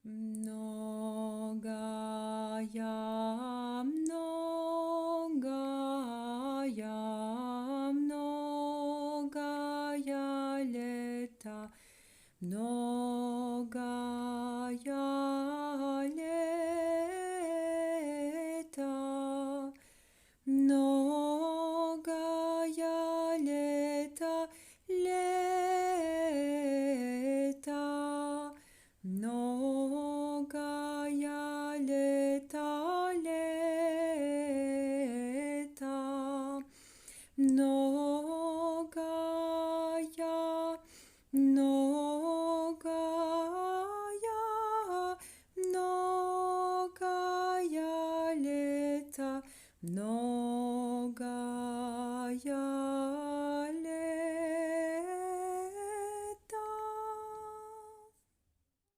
Многая, многая, многая лета, многая лета, многая лета, лета, многая лета, лета, многая, многая, многая лета, многая